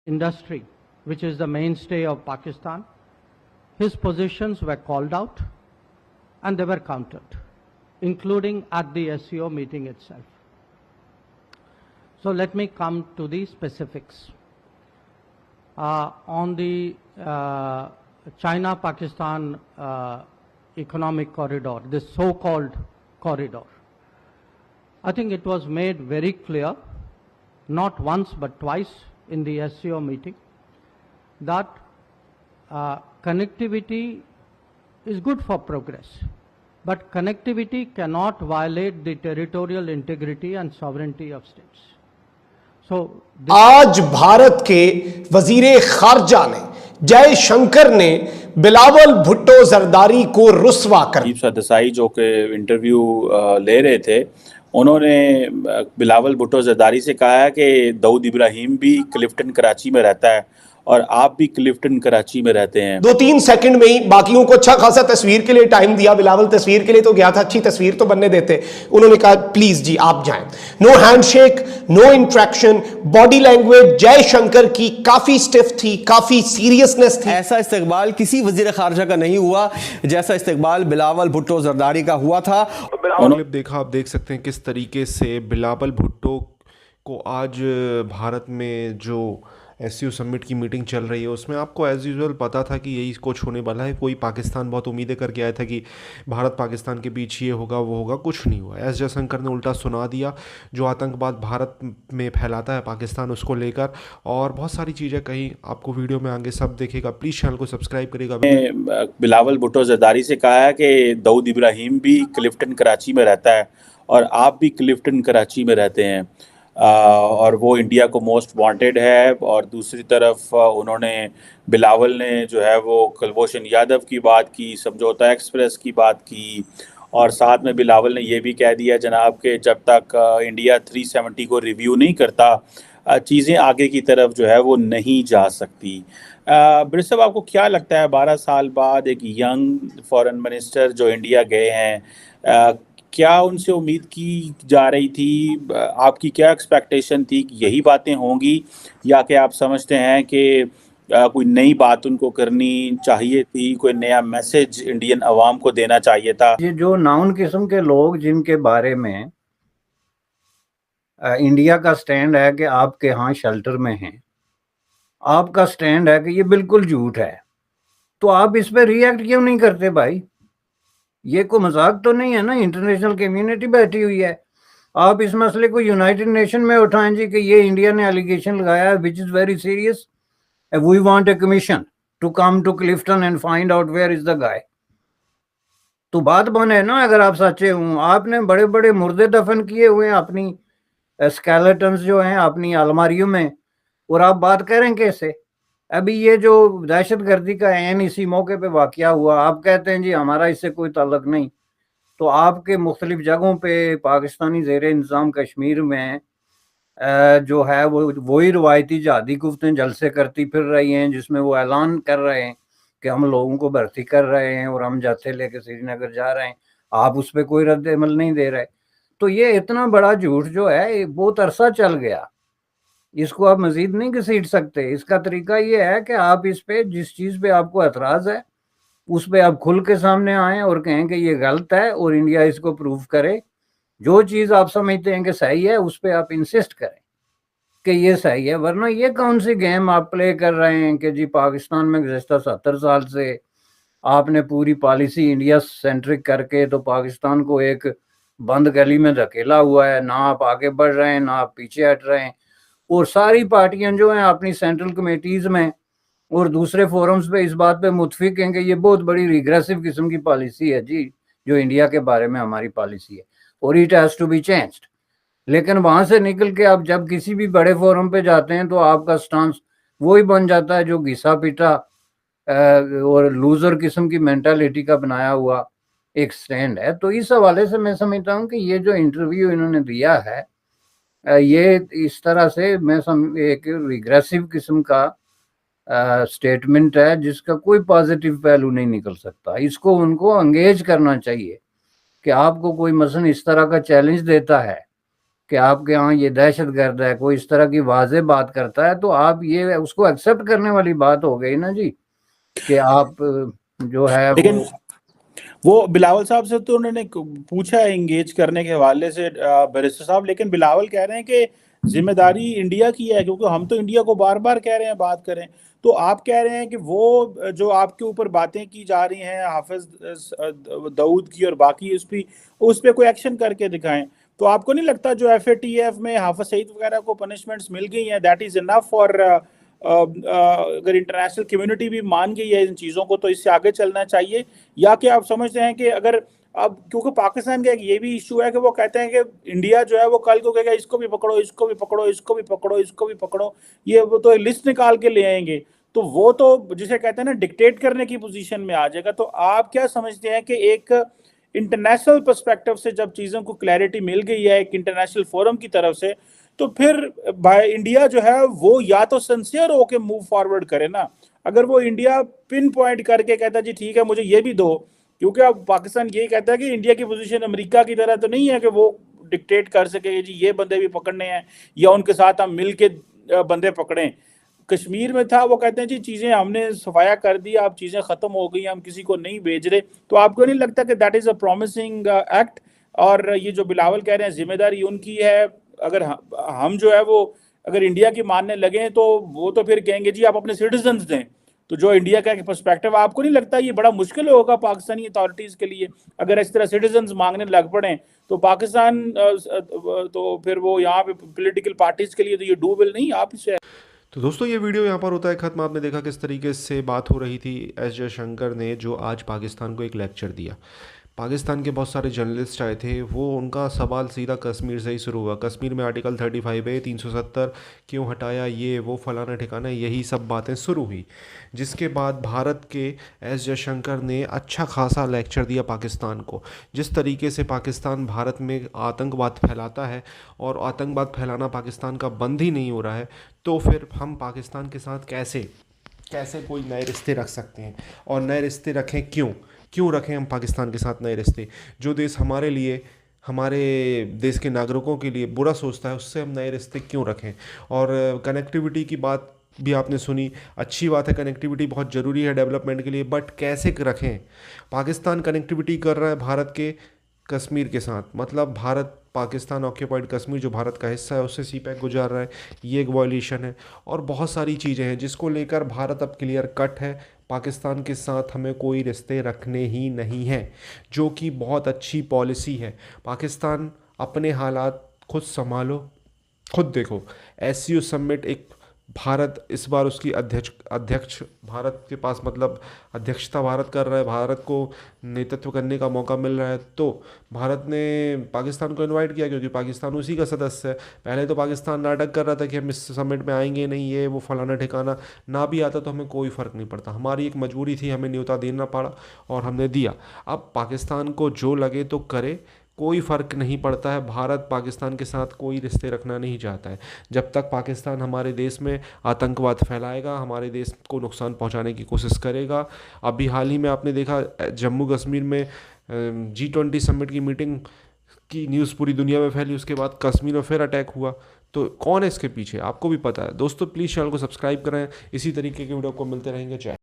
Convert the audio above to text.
industry, which is the mainstay of Pakistan, his positions were called out and they were countered, including at the SCO meeting itself. So let me come to the specifics. On the China-Pakistan economic corridor, this so-called corridor, I think it was made very clear, not once but twice in the SCO meeting, that connectivity is good for progress, but connectivity cannot violate the territorial integrity and sovereignty of states. So आज भारत के वजीरे खारजा ने जयशंकर ने बिलावल भुट्टो जरदारी को रुस्वा कर अजीब सा दसाई जो कि इंटरव्यू ले रहे थे, उन्होंने बिलावल भुट्टो जरदारी से कहा है कि दाऊद इब्राहिम भी क्लिफ्टन कराची में रहता है और आप भी क्लिफ्टन कराची में रहते हैं। 2-3 सेकंड में ही बाकियों को अच्छा खासा तस्वीर के लिए टाइम दिया। बिलावल तस्वीर के लिए तो गया था, अच्छी तस्वीर तो बनने देते। उन्होंने कहा प्लीज जी आप जाएं। No handshake, no interaction, body language Jaishankar की काफी स्टिफ थी, काफी सीरियसनेस थी। ऐसा इस्तकबाल किसी वजीर खारजा का नहीं हुआ जैसा इस्तकबाल बिलावल भुट्टो जरदारी का हुआ था। देखा, आप देख सकते हैं किस तरीके से बिलावल भुट्टो को आज भारत में जो SCO समिट की मीटिंग चल रही है उसमें आपको एज यूजुअल पता था कि यही कुछ होने वाला है। कोई पाकिस्तान बहुत उम्मीदें करके आया था कि भारत पाकिस्तान के बीच ये होगा वो होगा, कुछ नहीं हुआ। एस जयशंकर ने उल्टा सुना दिया, जो आतंकवाद भारत में फैलाता है पाकिस्तान उसको लेकर, और बहुत सारी चीज़ें कहीं आपको वीडियो में आगे सब देखेगा। प्लीज़ चैनल को सब्सक्राइब करेगा। बिलावल भुट्टो जरदारी से कहा है कि दाऊद इब्राहिम भी क्लिफ्टन कराची में रहता है और आप भी क्लिफ्टन कराची में रहते हैं, और वो इंडिया को मोस्ट वांटेड है। और दूसरी तरफ उन्होंने बिलावल ने जो है वो कुलभूषण यादव की बात की, समझौता एक्सप्रेस की बात की, और साथ में बिलावल ने ये भी कह दिया जनाब कि जब तक इंडिया 370 को रिव्यू नहीं करता चीज़ें आगे की तरफ जो है वो नहीं जा सकती। बिरसा साहब, आपको क्या लगता है 12 साल बाद एक यंग फॉरेन मिनिस्टर जो इंडिया गए हैं, क्या उनसे उम्मीद की जा रही थी? आपकी क्या एक्सपेक्टेशन थी कि यही बातें होंगी, या कि आप समझते हैं कि कोई नई बात उनको करनी चाहिए थी, कोई नया मैसेज इंडियन अवाम को देना चाहिए था? ये जो नाउन किस्म के लोग जिनके बारे में इंडिया का स्टैंड है कि आपके यहाँ शेल्टर में हैं, आपका स्टैंड है कि ये बिल्कुल झूठ है, तो आप इस पे रिएक्ट क्यों नहीं करते भाई? ये कोई मजाक तो नहीं है ना, इंटरनेशनल कम्युनिटी बैठी हुई है। आप इस मसले को यूनाइटेड नेशन में उठाएं जी कि ये इंडिया ने एलिगेशन लगाया है which is very serious, we want a commission to come to Clifton and find out where is the guy. तो बात बने ना, अगर आप सच्चे हों। आपने बड़े बड़े मुर्दे दफन किए हुए हैं अपनी स्केलेटन्स जो हैं अपनी अलमारियों में, और आप बात करें कैसे? अभी ये जो दहशतगर्दी का ऐन इसी मौके पे वाकया हुआ, आप कहते हैं जी हमारा इससे कोई ताल्लुक नहीं, तो आपके मुख्तलिफ जगहों पे पाकिस्तानी ज़ेर इंतज़ाम कश्मीर में जो है वो वही रवायती जहादी कुफ्तें जलसे करती फिर रही हैं, जिसमें वो ऐलान कर रहे हैं कि हम लोगों को भर्ती कर रहे हैं और हम जत्थे लेके श्रीनगर जा रहे हैं। आप उस पर कोई रद्द अमल नहीं दे रहे। तो ये इतना बड़ा झूठ जो है बहुत अरसा चल गया, इसको आप मजीद नहीं घसीट सकते। इसका तरीका ये है कि आप इस पे जिस चीज़ पे आपको एतराज़ है उस पे आप खुल के सामने आएँ और कहें कि ये गलत है और इंडिया इसको प्रूव करे। जो चीज़ आप समझते हैं कि सही है उस पे आप इंसिस्ट करें कि ये सही है, वरना ये कौन सी गेम आप प्ले कर रहे हैं कि जी पाकिस्तान में गुज़श्ता 70 साल से आपने पूरी पॉलिसी इंडिया सेंट्रिक करके तो पाकिस्तान को एक बंद गली में धकेला हुआ है, ना आप आगे बढ़ रहे हैं ना आप पीछे हट रहे हैं। और सारी पार्टियां जो हैं अपनी सेंट्रल कमेटीज़ में और दूसरे फोरम्स पे इस बात पे मुतफिक हैं कि ये बहुत बड़ी रिग्रेसिव किस्म की पॉलिसी है जी जो इंडिया के बारे में हमारी पॉलिसी है और it has to be changed. लेकिन वहाँ से निकल के आप जब किसी भी बड़े फोरम पे जाते हैं तो आपका स्टांस वही बन जाता है जो घिसा पिटा और लूज़र किस्म की मेंटालिटी का बनाया हुआ एक स्टैंड है। तो इस हवाले से मैं समझता हूँ कि ये जो इंटरव्यू इन्होंने दिया है ये इस तरह से एक रिग्रेसिव किस्म का स्टेटमेंट है जिसका कोई पॉजिटिव पहलू नहीं निकल सकता। इसको उनको एंगेज करना चाहिए कि आपको कोई मसलन इस तरह का चैलेंज देता है कि आपके यहाँ ये दहशतगर्द है, कोई इस तरह की वाज़ेह बात करता है, तो आप ये उसको एक्सेप्ट करने वाली बात हो गई ना जी, कि आप जो है लेकिन वो बिलावल साहब से तो उन्होंने पूछा है एंगेज करने के हवाले से बैरिस्टर साहब, लेकिन बिलावल कह रहे हैं कि जिम्मेदारी इंडिया की है, क्योंकि हम तो इंडिया को बार बार कह रहे हैं बात करें। तो आप कह रहे हैं कि वो जो आपके ऊपर बातें की जा रही हैं हाफिज दाऊद की और बाकी उस पे कोई एक्शन करके दिखाएं। तो आपको नहीं लगता जो FATF में हाफिज सईद वगैरह को पनिशमेंट्स मिल गई हैं, दैट इज इनफ फॉर अगर इंटरनेशनल कम्युनिटी भी मान गई है इन चीज़ों को, तो इससे आगे चलना चाहिए? या कि आप समझते हैं कि अगर अब क्योंकि पाकिस्तान का एक ये भी इशू है कि वो कहते हैं कि इंडिया जो है वो कल को कहेगा इसको भी पकड़ो, इसको भी पकड़ो, इसको भी पकड़ो, इसको भी पकड़ो, ये वो तो लिस्ट निकाल के ले आएंगे, तो वो तो जिसे कहते हैं ना डिक्टेट करने की पोजीशन में आ जाएगा। तो आप क्या समझते हैं कि एक इंटरनेशनल पर्सपेक्टिव से जब चीज़ों को क्लैरिटी मिल गई है एक इंटरनेशनल फोरम की तरफ से, तो फिर भाई इंडिया जो है वो या तो सिंसियर होके मूव फॉरवर्ड करे ना। अगर वो इंडिया पिन पॉइंट करके कहता जी ठीक है मुझे ये भी दो, क्योंकि अब पाकिस्तान यही कहता है कि इंडिया की पोजीशन अमेरिका की तरह तो नहीं है कि वो डिक्टेट कर सके जी ये बंदे भी पकड़ने हैं या उनके साथ हम मिल के बंदे पकड़ें। कश्मीर में था वो कहते हैं जी चीज़ें हमने सफाया कर दी, अब चीज़ें ख़त्म हो गई, हम किसी को नहीं भेज रहे। तो आपको नहीं लगता कि that is a promising act? और ये जो बिलावल कह रहे हैं जिम्मेदारी उनकी है, अगर हम जो है वो अगर इंडिया की मानने लगे तो वो तो फिर कहेंगे जी आप अपने सिटीजन्स दें। तो जो इंडिया का पर्सपेक्टिव, आपको नहीं लगता ये बड़ा मुश्किल होगा पाकिस्तानी अथॉरिटीज़ के लिए अगर इस तरह सिटीजन्स मांगने लग पड़े? तो पाकिस्तान तो फिर वो यहाँ पे पॉलिटिकल पार्टीज के लिए तो ये डूबल नहीं आप इसे। तो दोस्तों ये वीडियो यहाँ पर होता है ख़त्म। आपने देखा किस तरीके से बात हो रही थी एस जयशंकर ने, जो आज पाकिस्तान को एक लेक्चर दिया। पाकिस्तान के बहुत सारे जर्नलिस्ट आए थे, वो उनका सवाल सीधा कश्मीर से ही शुरू हुआ। कश्मीर में आर्टिकल 35 है, 370 क्यों हटाया, ये वो फलाना ठिकाना, यही सब बातें शुरू हुई। जिसके बाद भारत के एस जयशंकर ने अच्छा खासा लेक्चर दिया पाकिस्तान को, जिस तरीके से पाकिस्तान भारत में आतंकवाद फैलाता है और आतंकवाद फैलाना पाकिस्तान का बंद ही नहीं हो रहा है, तो फिर हम पाकिस्तान के साथ कैसे कोई नए रिश्ते रख सकते हैं, और नए रिश्ते रखें क्यों रखें हम पाकिस्तान के साथ नए रिश्ते? जो देश हमारे लिए, हमारे देश के नागरिकों के लिए बुरा सोचता है, उससे हम नए रिश्ते क्यों रखें? और कनेक्टिविटी की बात भी आपने सुनी, अच्छी बात है, कनेक्टिविटी बहुत ज़रूरी है डेवलपमेंट के लिए, बट कैसे रखें? पाकिस्तान कनेक्टिविटी कर रहा है भारत के कश्मीर के साथ, मतलब भारत पाकिस्तान ऑक्यूपाइड कश्मीर जो भारत का हिस्सा है उससे CPEC गुजार रहा है, ये एक वॉयलेशन है। और बहुत सारी चीज़ें हैं जिसको लेकर भारत अब क्लियर कट है, पाकिस्तान के साथ हमें कोई रिश्ते रखने ही नहीं हैं, जो कि बहुत अच्छी पॉलिसी है। पाकिस्तान अपने हालात खुद संभालो, खुद देखो। SCO समिट एक भारत इस बार उसकी अध्यक्ष भारत के पास, मतलब अध्यक्षता भारत कर रहा है, भारत को नेतृत्व करने का मौका मिल रहा है, तो भारत ने पाकिस्तान को इनवाइट किया क्योंकि पाकिस्तान उसी का सदस्य है। पहले तो पाकिस्तान नाटक कर रहा था कि हम इस समिट में आएंगे नहीं, ये वो फलाना ठिकाना, ना भी आता तो हमें कोई फ़र्क नहीं पड़ता, हमारी एक मजबूरी थी, हमें न्योता देना पड़ा और हमने दिया। अब पाकिस्तान को जो लगे तो करे, कोई फ़र्क नहीं पड़ता है। भारत पाकिस्तान के साथ कोई रिश्ते रखना नहीं चाहता है। जब तक पाकिस्तान हमारे देश में आतंकवाद फैलाएगा, हमारे देश को नुकसान पहुंचाने की कोशिश करेगा। अभी हाल ही में आपने देखा जम्मू कश्मीर में G20 समिट की मीटिंग की न्यूज़ पूरी दुनिया में फैली, उसके बाद कश्मीर में फिर अटैक हुआ। तो कौन है इसके पीछे, आपको भी पता है। दोस्तों प्लीज़ चैनल को सब्सक्राइब करें, इसी तरीके के वीडियो को मिलते रहेंगे। जय